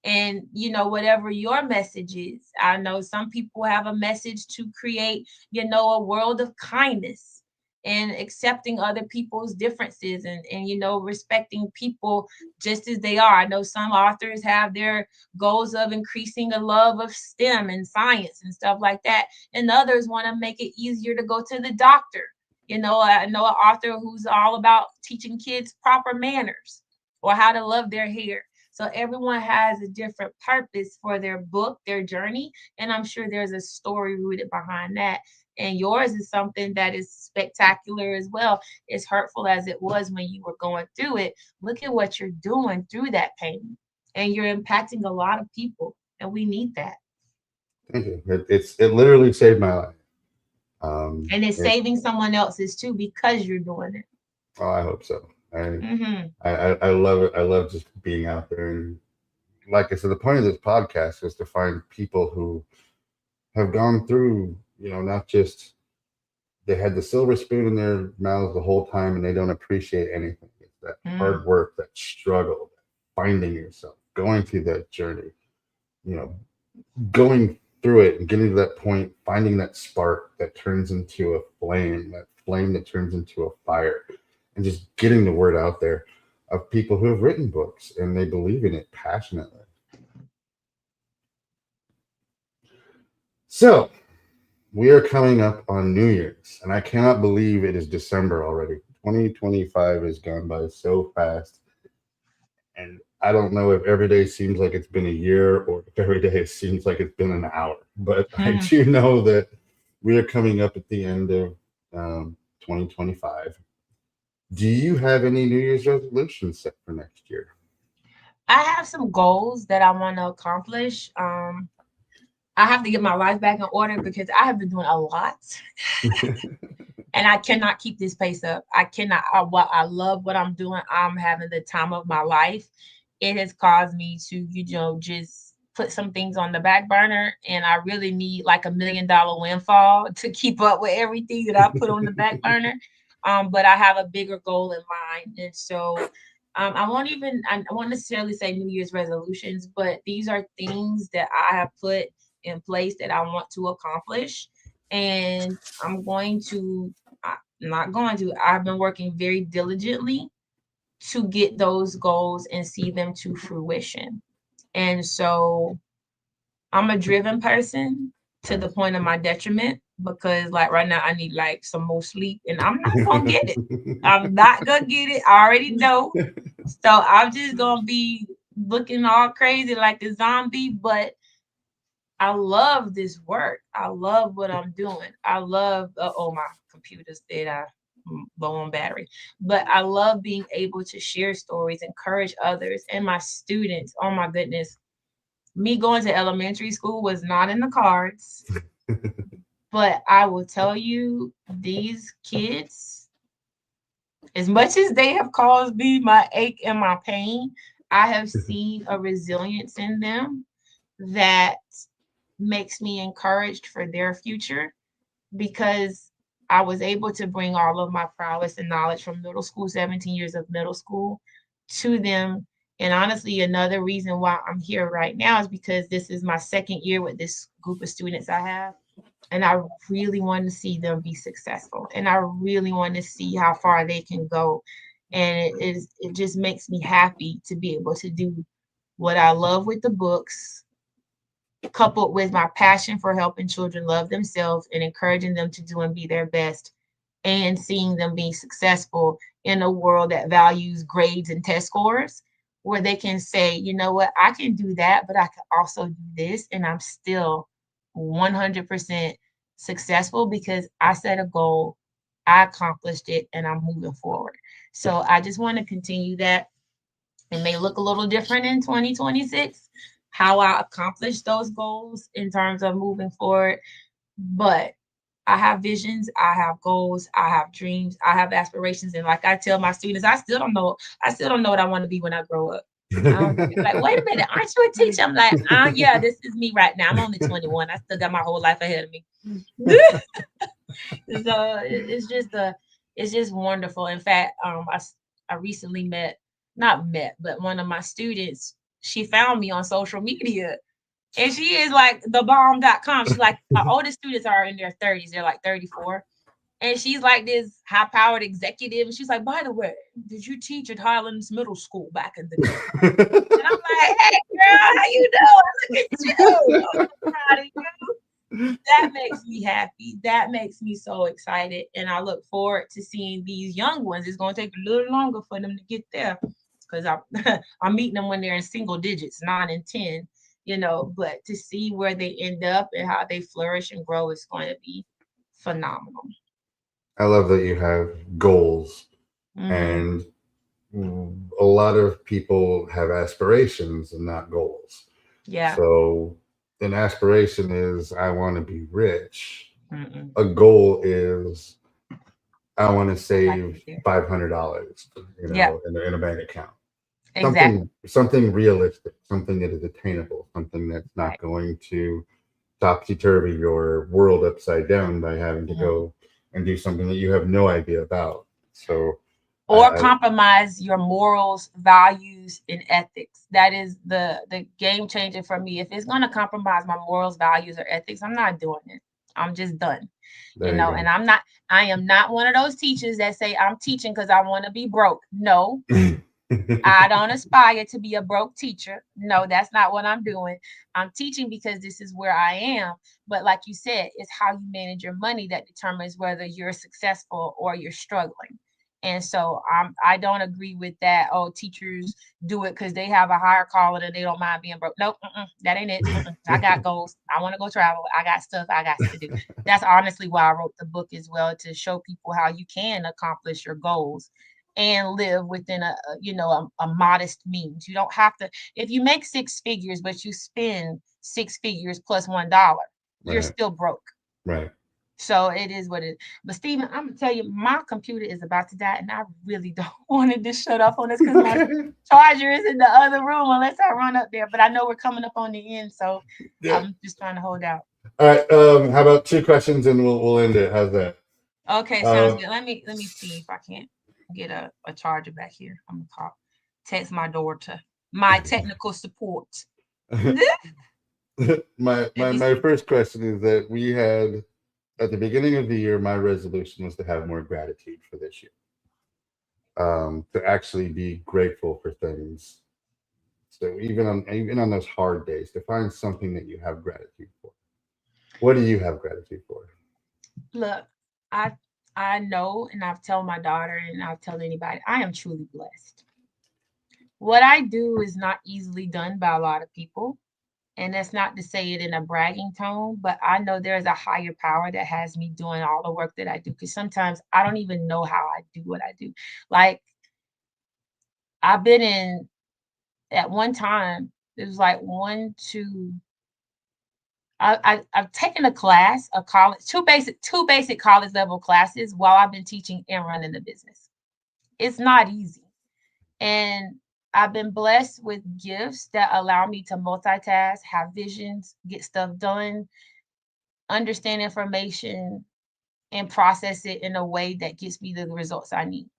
And whatever your message is, I know some people have a message to create a world of kindness and accepting other people's differences, and respecting people just as they are. I know some authors have their goals of increasing a love of STEM and science and stuff like that, and others want to make it easier to go to the doctor. I know an author who's all about teaching kids proper manners or how to love their hair. So everyone has a different purpose for their book, their journey, and I'm sure there's a story rooted behind that. And yours is something that is spectacular as well. As hurtful as it was when you were going through it, look at what you're doing through that pain. And you're impacting a lot of people, and we need that. Thank you. It literally saved my life. And it's It, saving someone else's too because you're doing it. oh, I hope so. I, Hmm. I love it. I love just being out there. And like I said, the point of this podcast was to find people who have gone through, not just they had the silver spoon in their mouths the whole time and they don't appreciate anything. It's that Mm. hard work, that struggle, finding yourself, going through that journey, you know, going through it and getting to that point, finding that spark that turns into a flame, that flame that turns into a fire, and just getting the word out there of people who have written books and they believe in it passionately. So, we are coming up on New Year's, and I cannot believe it is December already. 2025 has gone by so fast, and I don't know if every day seems like it's been a year or if every day it seems like it's been an hour. But I Mhm. do know that we are coming up at the end of 2025. Do you have any New Year's resolutions set for next year? I have some goals that I want to accomplish. I have to get my life back in order because I have been doing a lot and I cannot keep this pace up. I cannot. I love what I'm doing. I'm having the time of my life. It has caused me to, just put some things on the back burner, and I really need like $1 million windfall to keep up with everything that I put on the back burner. But I have a bigger goal in mind, and so I won't necessarily say New Year's resolutions, but these are things that I have put in place that I want to accomplish. And I'm going to, not going to, I've been working very diligently to get those goals and see them to fruition. And so I'm a driven person to the Nice. point of my detriment because, like, right now I need like some more sleep and I'm not gonna get it. I'm not gonna get it. I already know. So I'm just gonna be looking all crazy like a zombie, but I love this work. I love what I'm doing. I love, oh, my computer said I low on battery, but I love being able to share stories, encourage others and my students. Oh my goodness. Me going to elementary school was not in the cards, but I will tell you, these kids, as much as they have caused me my ache and my pain, I have seen a resilience in them that makes me encouraged for their future, because I was able to bring all of my prowess and knowledge from middle school, 17 years of middle school, to them. And honestly, another reason why I'm here right now is because this is my second year with this group of students I have. And I really want to see them be successful. And I really want to see how far they can go. And it just makes me happy to be able to do what I love with the books, coupled with my passion for helping children love themselves and encouraging them to do and be their best, and seeing them be successful in a world that values grades and test scores, where they can say, you know what, I can do that, but I can also do this, and I'm still 100% successful because I set a goal, I accomplished it, and I'm moving forward. So I just want to continue that. It may look a little different in 2026, how I accomplish those goals in terms of moving forward. But I have visions, I have goals, I have dreams, I have aspirations. And like I tell my students, I still don't know what I want to be when I grow up. Like, wait a minute, aren't you a teacher? I'm like, yeah, this is me right now. I'm only 21. I still got my whole life ahead of me. So it's just wonderful. In fact, I recently not met, but one of my students, she found me on social media, and she is like the bomb.com. She's like, my oldest students are in their 30s, they're like 34. And she's like this high powered executive. And she's like, by the way, did you teach at Highlands Middle School back in the day? And I'm like, hey girl, how you doing? Look at you. I'm so proud of you. That makes me happy. That makes me so excited. And I look forward to seeing these young ones. It's going to take a little longer for them to get there, because I'm meeting them when they're in single digits, 9 and 10, but to see where they end up and how they flourish and grow is going to be phenomenal. I love that you have goals, Hmm. and a lot of people have aspirations and not goals. Yeah. So an aspiration is I want to be rich. Mm-mm. A goal is I want to Like save it there. $500, Yeah, in a bank account. exactly. Something realistic, something that is attainable, something that's not Right. going to topsy turvy your world upside down by having to Mhm. go and do something that you have no idea about. So Or I compromise your morals, values, and ethics. That is the game changer for me. If it's going to compromise my morals, values, or ethics, I'm not doing it. I'm just done. There you And go. I am not one of those teachers that say I'm teaching because I want to be broke. No, I don't aspire to be a broke teacher. No, that's not what I'm doing. I'm teaching because this is where I am. But like you said, it's how you manage your money that determines whether you're successful or you're struggling. And so I don't agree with that. Oh, teachers do it because they have a higher calling and they don't mind being broke. Nope, that ain't it. I got goals. I want to go travel. I got stuff I got to do. That's honestly why I wrote the book as well, to show people how you can accomplish your goals and live within a modest means. You don't have to, if you make six figures but you spend six figures plus $1, you're Right, still broke. right. So it is what it is. But Stephen, I'm gonna tell you, my computer is about to die, and I really don't want it to shut off on us because my charger is in the other room unless I run up there. But I know we're coming up on the end, so Yeah. I'm just trying to hold out. All right. How about two questions and we'll end it? How's that? Okay, sounds Uh, good. Let me see if I can't get a charger back here. I'm gonna text my daughter, my technical support. Let me my see. first question is that we had at the beginning of the year, my resolution was to have more gratitude for this year. To actually be grateful for things. So even on those hard days, to find something that you have gratitude for. What do you have gratitude for? Look, I I know, and I've told my daughter, and I'll tell anybody, I am truly blessed. What I do is not easily done by a lot of people. And that's not to say it in a bragging tone, but I know there's a higher power that has me doing all the work that I do. Because sometimes I don't even know how I do what I do. Like, I've been in, at one time, it was like one, two, I've taken a class, a college, two basic college level classes while I've been teaching and running the business. It's not easy. And I've been blessed with gifts that allow me to multitask, have visions, get stuff done, understand information, and process it in a way that gets me the results I need.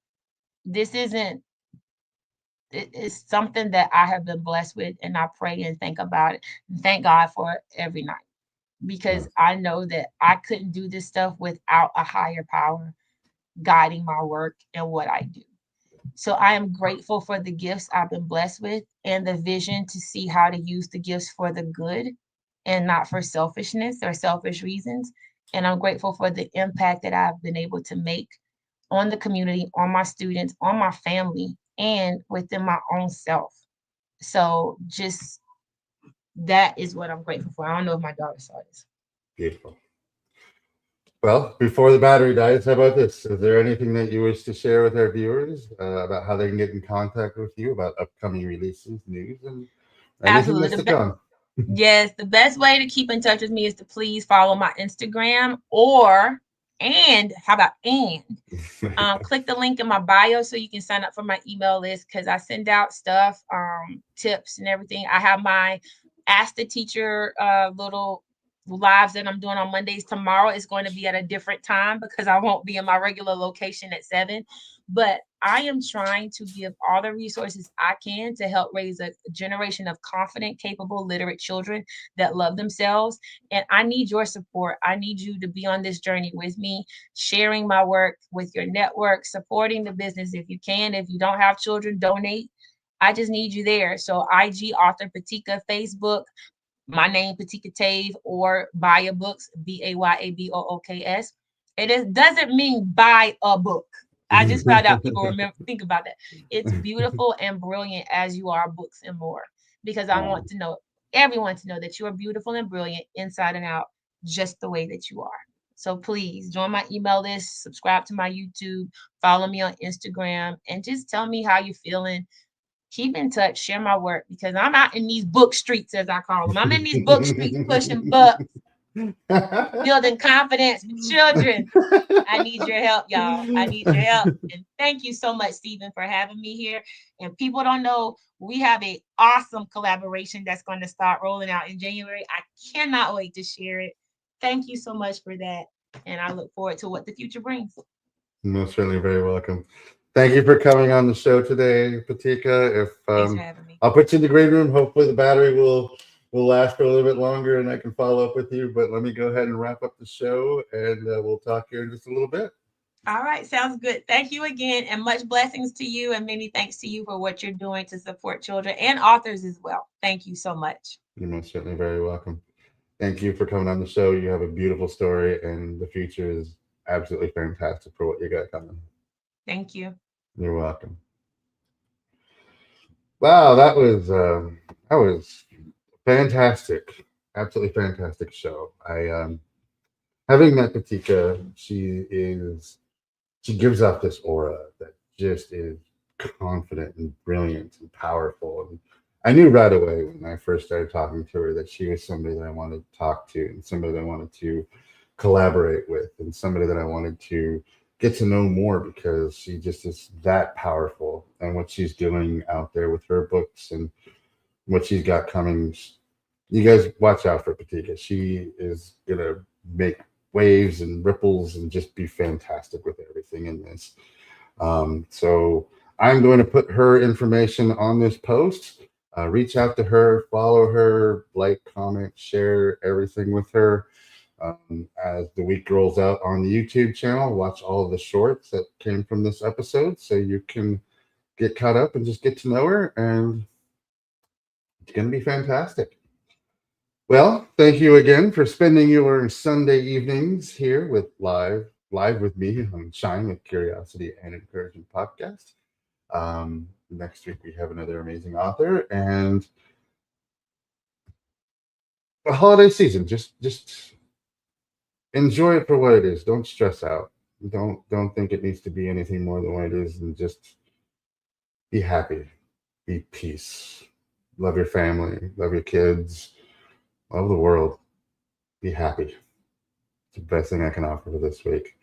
This isn't, it is something that I have been blessed with, and I pray and think about it and thank God for it every night because Nice. I know that I couldn't do this stuff without a higher power guiding my work and what I do. So I am grateful for the gifts I've been blessed with and the vision to see how to use the gifts for the good and not for selfishness or selfish reasons. And I'm grateful for the impact that I've been able to make on the community, on my students, on my family, and within my own self. So just that is what I'm grateful for. I don't know if my daughter saw this. Beautiful. Well, before the battery dies, how about this? Is there anything that you wish to share with our viewers about how they can get in contact with you about upcoming releases, news, and anything Absolutely. that's to come? Yes, the best way to keep in touch with me is to please follow my Instagram or and how about and click the link in my bio so you can sign up for my email list because I send out stuff, tips and everything. I have my Ask the Teacher little lives that I'm doing on Mondays. Tomorrow is going to be at a different time because I won't be in my regular location at 7. But I am trying to give all the resources I can to help raise a generation of confident, capable, literate children that love themselves. And I need your support. I need you to be on this journey with me, sharing my work with your network, supporting the business if you can. If you don't have children, donate. I just need you there. So IG author PeTika, Facebook, my name PeTika Tave, or BayaBooks, BayaBooks. It doesn't mean buy a book. I just found out people remember think about that. It's beautiful and brilliant as you are books and more because I want to know everyone to know that you are beautiful and brilliant inside and out just the way that you are. So please join my email list, subscribe to my YouTube, follow me on Instagram, and just tell me how you're feeling. Keep in touch, share my work because I'm out in these book streets, as I call them. I'm in these book streets pushing books, building confidence with children. I need your help, y'all. I need your help. And thank you so much, Stephen, for having me here. And people don't know, we have an awesome collaboration that's going to start rolling out in January. I cannot wait to share it. Thank you so much for that. And I look forward to what the future brings. Most certainly very welcome. Thank you for coming on the show today, PeTika. If Thanks for having me. I'll put you in the green room. Hopefully the battery will last for a little bit longer and I can follow up with you. But let me go ahead and wrap up the show and we'll talk here in just a little bit. All right, sounds good. Thank you again, and much blessings to you, and many thanks to you for what you're doing to support children and authors as well. Thank you so much. You're most certainly very welcome. Thank you for coming on the show. You have a beautiful story, and the future is absolutely fantastic for what you got coming. Thank you. You're welcome. Wow, that was fantastic, absolutely fantastic show. I having met PeTika, she gives off this aura that just is confident and brilliant and powerful. And I knew right away when I first started talking to her that she was somebody that I wanted to talk to and somebody that I wanted to collaborate with and somebody that I wanted to get to know more because she just is that powerful and what she's doing out there with her books and what she's got coming. You guys watch out for PeTika. She is gonna make waves and ripples and just be fantastic with everything in this. So I'm going to put her information on this post. Reach out to her, follow her, like, comment, share everything with her. As the week rolls out on the YouTube channel, watch all of the shorts that came from this episode so you can get caught up and just get to know her. And it's going to be fantastic. Well, thank you again for spending your Sunday evenings here with live with me on Shine with Curiosity and Encouragement podcast. Next week we have another amazing author and the holiday season. Just enjoy it for what it is. Don't stress out. Don't think it needs to be anything more than what it is, and just be happy, be peace, love your family, love your kids, love the world. Be happy. It's the best thing I can offer for this week.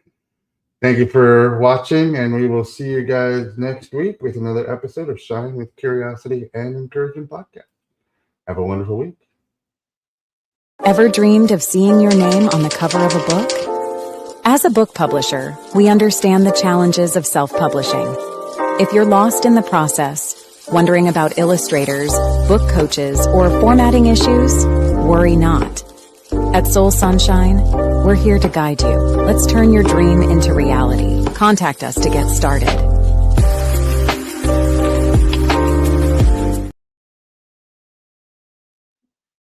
Thank you for watching, and we will see you guys next week with another episode of Shine with Curiosity and Encouragement Podcast. Have a wonderful week. Ever dreamed of seeing your name on the cover of a book? As a book publisher, we understand the challenges of self-publishing. If you're lost in the process, wondering about illustrators, book coaches, or formatting issues, worry not. At Soul Sunshine, we're here to guide you. Let's turn your dream into reality. Contact us to get started.